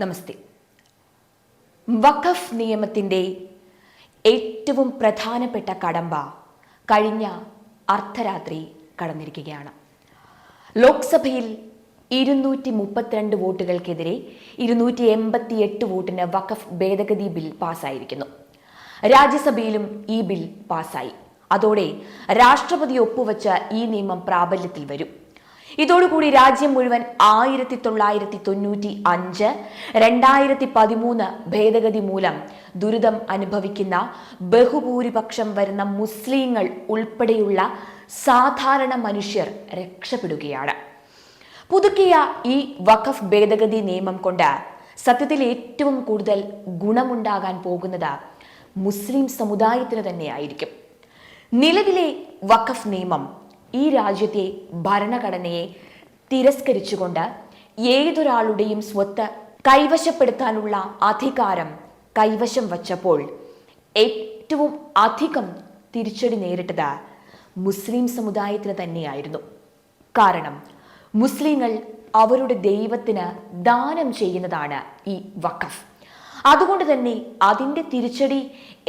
നമസ്തേ. വഖഫ് നിയമത്തിൻ്റെ ഏറ്റവും പ്രധാനപ്പെട്ട കടമ്പ കഴിഞ്ഞ അർദ്ധരാത്രി കടന്നിരിക്കുകയാണ്. ലോക്സഭയിൽ 232 വോട്ടുകൾക്കെതിരെ 288 വോട്ടിന് വഖഫ് ഭേദഗതി ബിൽ പാസ്സായിരിക്കുന്നു. രാജ്യസഭയിലും ഈ ബിൽ പാസ്സായി. അതോടെ രാഷ്ട്രപതി ഒപ്പുവെച്ച ഈ നിയമം പ്രാബല്യത്തിൽ വരും. ഇതോടുകൂടി രാജ്യം മുഴുവൻ 1995, 2013 ഭേദഗതി മൂലം ദുരിതം അനുഭവിക്കുന്ന ബഹുഭൂരിപക്ഷം വരുന്ന മുസ്ലിങ്ങൾ ഉൾപ്പെടെയുള്ള സാധാരണ മനുഷ്യർ രക്ഷപ്പെടുകയാണ്. പുതുക്കിയ ഈ വഖഫ് ഭേദഗതി നിയമം കൊണ്ട് സത്യത്തിൽ ഏറ്റവും കൂടുതൽ ഗുണമുണ്ടാകാൻ പോകുന്നത് മുസ്ലിം സമുദായത്തിന് തന്നെയായിരിക്കും. നിലവിലെ വഖഫ് നിയമം ഈ രാജ്യത്തെ ഭരണഘടനയെ തിരസ്കരിച്ചുകൊണ്ട് ഏതൊരാളുടെയും സ്വത്ത് കൈവശപ്പെടുത്താനുള്ള അധികാരം കൈവശം വച്ചപ്പോൾ ഏറ്റവും അധികം തിരിച്ചടി നേരിട്ടത് മുസ്ലിം സമുദായത്തിന് തന്നെയായിരുന്നു. കാരണം മുസ്ലിങ്ങൾ അവരുടെ ദൈവത്തിന് ദാനം ചെയ്യുന്നതാണ് ഈ വഖഫ്. അതുകൊണ്ട് തന്നെ അതിൻ്റെ തിരിച്ചടി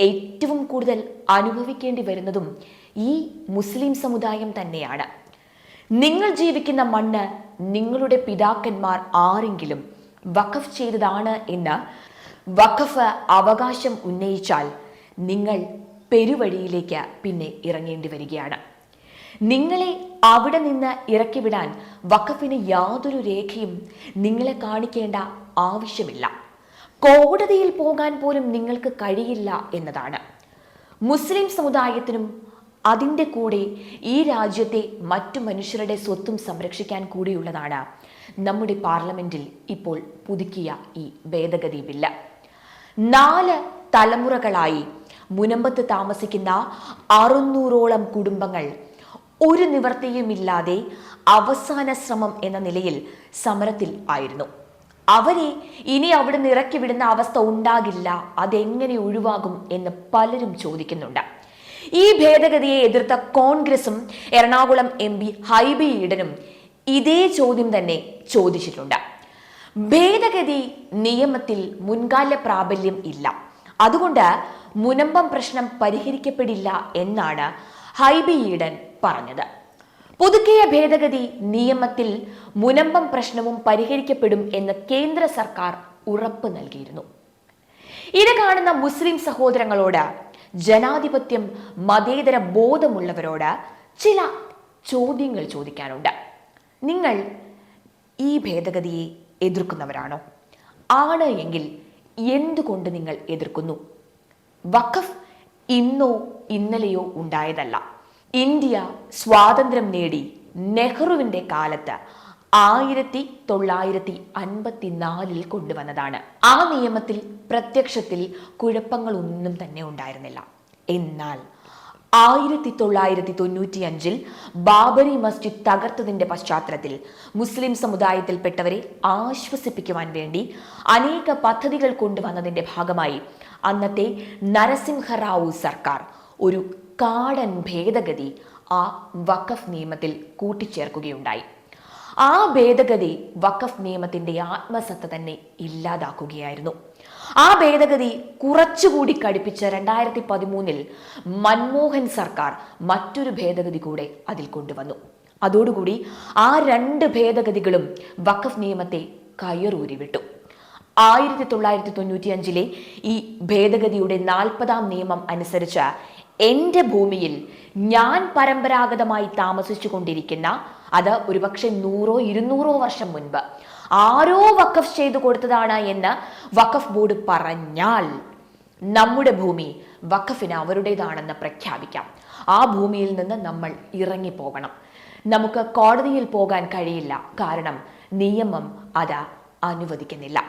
ഏറ്റവും കൂടുതൽ അനുഭവിക്കേണ്ടി വരുന്നതും ഈ മുസ്ലിം സമുദായം തന്നെയാണ്. നിങ്ങൾ ജീവിക്കുന്ന മണ്ണ് നിങ്ങളുടെ പിതാക്കന്മാർ ആരെങ്കിലും വഖഫ് ചെയ്തതാണ് എന്ന് വഖഫ് അവകാശം ഉന്നയിച്ചാൽ നിങ്ങൾ പെരുവഴിയിലേക്ക് പിന്നെ ഇറങ്ങേണ്ടി വരികയാണ്. നിങ്ങളെ അവിടെ നിന്ന് ഇറക്കിവിടാൻ വഖഫിന് യാതൊരു രേഖയും നിങ്ങളെ കാണിക്കേണ്ട ആവശ്യമില്ല. കോടതിയിൽ പോകാൻ പോലും നിങ്ങൾക്ക് കഴിയില്ല എന്നതാണ്. മുസ്ലിം സമുദായത്തിനും അതിൻ്റെ കൂടെ ഈ രാജ്യത്തെ മറ്റു മനുഷ്യരുടെ സ്വത്തും സംരക്ഷിക്കാൻ കൂടിയുള്ളതാണ് നമ്മുടെ പാർലമെന്റിൽ ഇപ്പോൾ പുതുക്കിയ ഈ ഭേദഗതി ബില്ല്. 4 തലമുറകളായി മുനമ്പത്ത് താമസിക്കുന്ന 600ഓളം കുടുംബങ്ങൾ ഒരു നിവർത്തിയുമില്ലാതെ അവസാന ശ്രമം എന്ന നിലയിൽ സമരത്തിൽ ആയിരുന്നു. അവരെ ഇനി അവിടെ നിന്ന് ഇറക്കി വിടുന്ന അവസ്ഥ ഉണ്ടാകില്ല, അതെങ്ങനെ ഒഴിവാകും എന്ന് പലരും ചോദിക്കുന്നുണ്ട്. ഈ ഭേദഗതിയെ എതിർത്ത കോൺഗ്രസും എറണാകുളം MP ഹൈബി ഈഡനും ഇതേ ചോദ്യം തന്നെ ചോദിച്ചിട്ടുണ്ട്. ഭേദഗതി നിയമത്തിൽ മുൻകാല പ്രാബല്യം ഇല്ല, അതുകൊണ്ട് മുനമ്പം പ്രശ്നം പരിഹരിക്കപ്പെടില്ല എന്നാണ് ഹൈബി ഈഡൻ പറഞ്ഞത്. പുതുക്കിയ ഭേദഗതി നിയമത്തിൽ മുനമ്പം പ്രശ്നവും പരിഹരിക്കപ്പെടും എന്ന് കേന്ദ്ര സർക്കാർ ഉറപ്പ് നൽകിയിരുന്നു. ഇത് കാണുന്ന മുസ്ലിം സഹോദരങ്ങളോട്, ജനാധിപത്യം മതേതര ബോധമുള്ളവരോട് ചില ചോദ്യങ്ങൾ ചോദിക്കാനുണ്ട്. നിങ്ങൾ ഈ ഭേദഗതിയെ എതിർക്കുന്നവരാണോ? ആണ് എങ്കിൽ എന്തുകൊണ്ട് നിങ്ങൾ എതിർക്കുന്നു? വഖഫ് ഇന്നോ ഇന്നലെയോ ഉണ്ടായതല്ല. ഇന്ത്യ സ്വാതന്ത്ര്യം നേടി നെഹ്റുവിന്റെ കാലത്ത് 1954 കൊണ്ടുവന്നതാണ്. ആ നിയമത്തിൽ പ്രത്യക്ഷത്തിൽ കുഴപ്പങ്ങളൊന്നും തന്നെ ഉണ്ടായിരുന്നില്ല. എന്നാൽ 1995 ബാബരി മസ്ജിദ് തകർത്തതിന്റെ പശ്ചാത്തലത്തിൽ മുസ്ലിം സമുദായത്തിൽപ്പെട്ടവരെ ആശ്വസിപ്പിക്കുവാൻ വേണ്ടി അനേക പദ്ധതികൾ കൊണ്ടുവന്നതിന്റെ ഭാഗമായി അന്നത്തെ നരസിംഹറാവു സർക്കാർ ഒരു കാടൻ ഭേദഗതി ആ വഖഫ് നിയമത്തിൽ കൂട്ടിച്ചേർക്കുകയുണ്ടായി. ആ ഭേദഗതി വഖഫ് നിയമത്തിന്റെ ആത്മസത്ത തന്നെ ഇല്ലാതാക്കുകയായിരുന്നു. ആ ഭേദഗതി കുറച്ചുകൂടി കടുപ്പിച്ച 2013 മൻമോഹൻ സർക്കാർ മറ്റൊരു ഭേദഗതി കൂടെ അതിൽ കൊണ്ടുവന്നു. അതോടുകൂടി ആ 2 ഭേദഗതികളും വഖഫ് നിയമത്തെ കയറൂരി വിട്ടു. 1995 ഈ ഭേദഗതിയുടെ 40ാം നിയമം അനുസരിച്ച് എന്റെ ഭൂമിയിൽ ഞാൻ പരമ്പരാഗതമായി താമസിച്ചു കൊണ്ടിരിക്കുന്ന, അത് ഒരുപക്ഷെ 100-200 വർഷം മുൻപ് ആരോ വഖഫ് ചെയ്തു കൊടുത്തതാണ് എന്ന് വഖഫ് ബോർഡ് പറഞ്ഞാൽ നമ്മുടെ ഭൂമി വഖഫിന് അവരുടേതാണെന്ന് പ്രഖ്യാപിക്കാം. ആ ഭൂമിയിൽ നിന്ന് നമ്മൾ ഇറങ്ങിപ്പോകണം. നമുക്ക് കോടതിയിൽ പോകാൻ കഴിയില്ല, കാരണം നിയമം അത് അനുവദിക്കുന്നില്ല.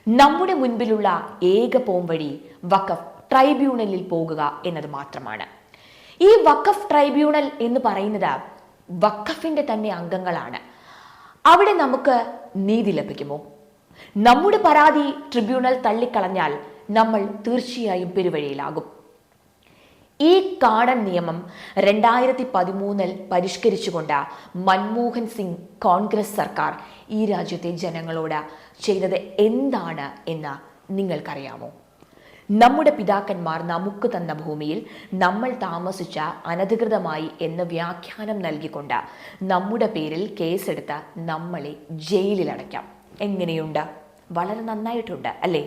നമ്മുടെ മുൻപിലുള്ള ഏക പോംവഴി വഖഫ് ട്രൈബ്യൂണലിൽ പോകുക എന്നത് മാത്രമാണ്. ഈ വഖഫ് ട്രൈബ്യൂണൽ എന്ന് പറയുന്നത് വഖഫിന്റെ തന്നെ അംഗങ്ങളാണ്. അവിടെ നമുക്ക് നീതി ലഭിക്കുമോ? നമ്മുടെ പരാതി ട്രിബ്യൂണൽ തള്ളിക്കളഞ്ഞാൽ നമ്മൾ തീർച്ചയായും പെരുവഴിയിലാകും. ഈ കാടൻ നിയമം 2013 പരിഷ്കരിച്ചുകൊണ്ട് മൻമോഹൻ സിംഗ് കോൺഗ്രസ് സർക്കാർ ഈ രാജ്യത്തെ ജനങ്ങളോട് ചെയ്തത് എന്താണ് എന്ന് നിങ്ങൾക്കറിയാമോ? നമ്മുടെ പിതാക്കന്മാർ നമുക്ക് തന്ന ഭൂമിയിൽ നമ്മൾ താമസിച്ച അനധികൃതമായി എന്ന് വ്യാഖ്യാനം നൽകിക്കൊണ്ട് നമ്മുടെ പേരിൽ കേസെടുത്ത് നമ്മളെ ജയിലിൽ അടയ്ക്കാം. എങ്ങനെയുണ്ട്? വളരെ നന്നായിട്ടുണ്ട് അല്ലേ?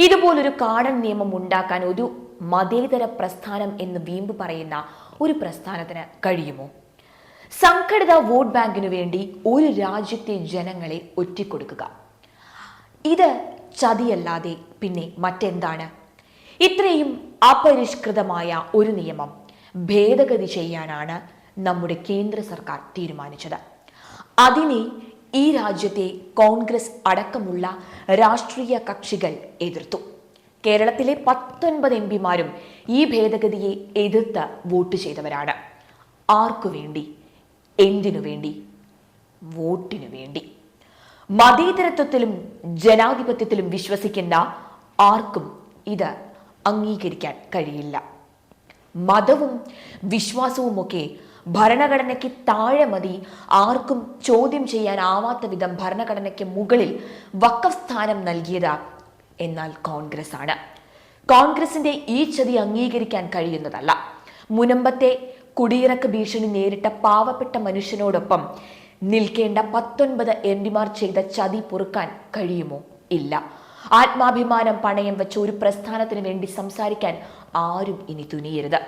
ഇതുപോലൊരു കാടൻ നിയമം ഉണ്ടാക്കാൻ ഒരു മതേതര പ്രസ്ഥാനം എന്ന് വീമ്പ് പറയുന്ന ഒരു പ്രസ്ഥാനത്തിന് കഴിയുമോ? സംഘടിത വോട്ട് ബാങ്കിനു വേണ്ടി ഒരു രാജ്യത്തെ ജനങ്ങളെ ഒറ്റിക്കൊടുക്കുക, ഇത് ചതിയല്ലാതെ പിന്നെ മറ്റെന്താണ്? ഇത്രയും അപരിഷ്കൃതമായ ഒരു നിയമം ഭേദഗതി ചെയ്യാനാണ് നമ്മുടെ കേന്ദ്ര സർക്കാർ തീരുമാനിച്ചത്. അതിനെ ഈ രാജ്യത്തെ കോൺഗ്രസ് അടക്കമുള്ള രാഷ്ട്രീയ കക്ഷികൾ എതിർത്തു. കേരളത്തിലെ 19 എംപിമാരും ഈ ഭേദഗതിയെ എതിർത്ത് വോട്ട് ചെയ്തവരാണ്. ആർക്കു വേണ്ടി? എന്തിനു വേണ്ടി? വോട്ടിനു വേണ്ടി. മതേതരത്വത്തിലും ജനാധിപത്യത്തിലും വിശ്വസിക്കുന്ന ആർക്കും ഇത് അംഗീകരിക്കാൻ കഴിയില്ല. മതവും വിശ്വാസവുമൊക്കെ ഭരണഘടനയ്ക്ക് താഴെ മതി, ആർക്കും ചോദ്യം ചെയ്യാനാവാത്ത വിധം ഭരണഘടനയ്ക്ക് മുകളിൽ വഖഫ് സ്ഥാനം നൽകിയത് എന്നാൽ കോൺഗ്രസ് ആണ്. കോൺഗ്രസിന്റെ ഈ ചതി അംഗീകരിക്കാൻ കഴിയുന്നതല്ല. മുനമ്പത്തെ കുടിയിറക്ക് ഭീഷണി നേരിട്ട പാവപ്പെട്ട മനുഷ്യനോടൊപ്പം നിൽക്കേണ്ട 19 എംപിമാർ ചെയ്ത ചതി പൊറുക്കാൻ കഴിയുമോ? ഇല്ല. ആത്മാഭിമാനം പണയം വെച്ച ഒരു പ്രസ്ഥാനത്തിന് വേണ്ടി സംസാരിക്കാൻ ആരും ഇനി തുനിയരുത്.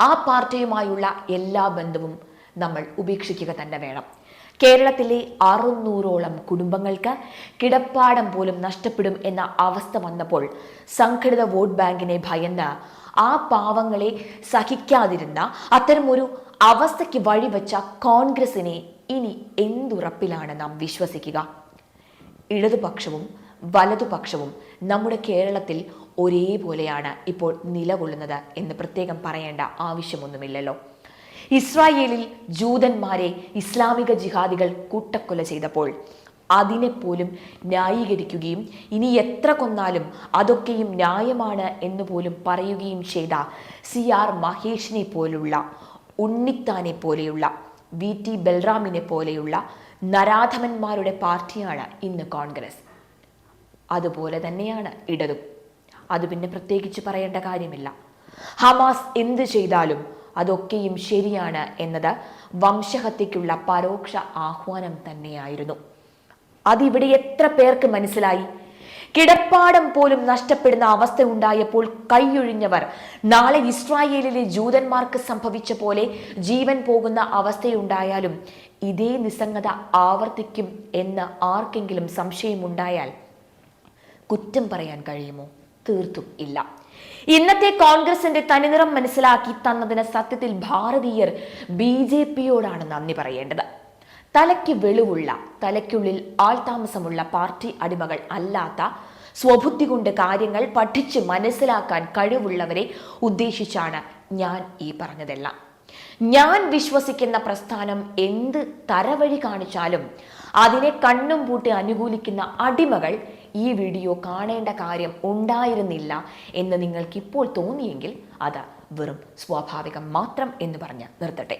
ആ പാർട്ടിയുമായുള്ള എല്ലാ ബന്ധവും നമ്മൾ ഉപേക്ഷിക്കുക തന്നെ വേണം. കേരളത്തിലെ 600ഓളം കുടുംബങ്ങൾക്ക് കിടപ്പാടം പോലും നഷ്ടപ്പെടും എന്ന അവസ്ഥ വന്നപ്പോൾ സംഘടിത വോട്ട് ബാങ്കിനെ ഭയന്ന് ആ പാവങ്ങളെ സഹിക്കാതിരുന്ന അത്തരമൊരു അവസ്ഥയ്ക്ക് വഴിവെച്ച കോൺഗ്രസിനെ ഇനി എന്തുറപ്പിലാണ് നാം വിശ്വസിക്കുക? ഇടതുപക്ഷവും വലതുപക്ഷവും നമ്മുടെ കേരളത്തിൽ ഒരേപോലെയാണ് ഇപ്പോൾ നിലകൊള്ളുന്നത് എന്ന് പ്രത്യേകം പറയേണ്ട ആവശ്യമൊന്നുമില്ലല്ലോ. ഇസ്രായേലിൽ ജൂതന്മാരെ ഇസ്ലാമിക ജിഹാദികൾ കൂട്ടക്കൊല ചെയ്തപ്പോൾ അതിനെപ്പോലും ന്യായീകരിക്കുകയും ഇനി എത്ര കൊന്നാലും അതൊക്കെയും ന്യായമാണ് എന്ന് പോലും പറയുകയും ചെയ്ത CR മഹേഷിനെ പോലുള്ള, ഉണ്ണിത്താനെ പോലെയുള്ള, VT ബൽറാമിനെ പോലെയുള്ള നരാധമന്മാരുടെ പാർട്ടിയാണ് ഇന്ന് കോൺഗ്രസ്. അതുപോലെ തന്നെയാണ് ഇടതും. അത് പിന്നെ പ്രത്യേകിച്ച് പറയേണ്ട കാര്യമില്ല. ഹമാസ് എന്ത് ചെയ്താലും അതൊക്കെയും ശരിയാണ് എന്നത് വംശഹത്യക്കുള്ള പരോക്ഷ ആഹ്വാനം തന്നെയായിരുന്നു. അതിവിടെ എത്ര പേർക്ക് മനസ്സിലായി? കിടപ്പാടം പോലും നഷ്ടപ്പെടുന്ന അവസ്ഥ ഉണ്ടായപ്പോൾ കൈയൊഴിഞ്ഞവർ നാളെ ഇസ്രായേലിലെ ജൂതന്മാർക്ക് സംഭവിച്ച പോലെ ജീവൻ പോകുന്ന അവസ്ഥയുണ്ടായാലും ഇതേ നിസ്സംഗത ആവർത്തിക്കും എന്ന് ആർക്കെങ്കിലും സംശയമുണ്ടായാൽ കുറ്റം പറയാൻ കഴിയുമോ? തീർത്തും ഇല്ല. ഇന്നത്തെ കോൺഗ്രസിന്റെ തനിനിറം മനസ്സിലാക്കി തന്നതിന് സത്യത്തിൽ ഭാരതീയർ BJPയോടാണ് നന്ദി പറയേണ്ടത്. തലയ്ക്ക് വെളിവുള്ള, തലയ്ക്കുള്ളിൽ ആൾതാമസമുള്ള പാർട്ടി അടിമകൾ അല്ലാത്ത, സ്വബുദ്ധി കൊണ്ട് കാര്യങ്ങൾ പഠിച്ച് മനസ്സിലാക്കാൻ കഴിവുള്ളവരെ ഉദ്ദേശിച്ചാണ് ഞാൻ ഈ പറഞ്ഞതെല്ലാം. ഞാൻ വിശ്വസിക്കുന്ന പ്രസ്ഥാനം എന്ത് തരവഴി കാണിച്ചാലും അതിനെ കണ്ണും പൂട്ടി അനുകൂലിക്കുന്ന അടിമകൾ ഈ വീഡിയോ കാണേണ്ട കാര്യം ഉണ്ടായിരുന്നില്ല എന്ന് നിങ്ങൾക്കിപ്പോൾ തോന്നിയെങ്കിൽ അത് വെറും സ്വാഭാവികം മാത്രം എന്ന് പറഞ്ഞ് നിർത്തട്ടെ.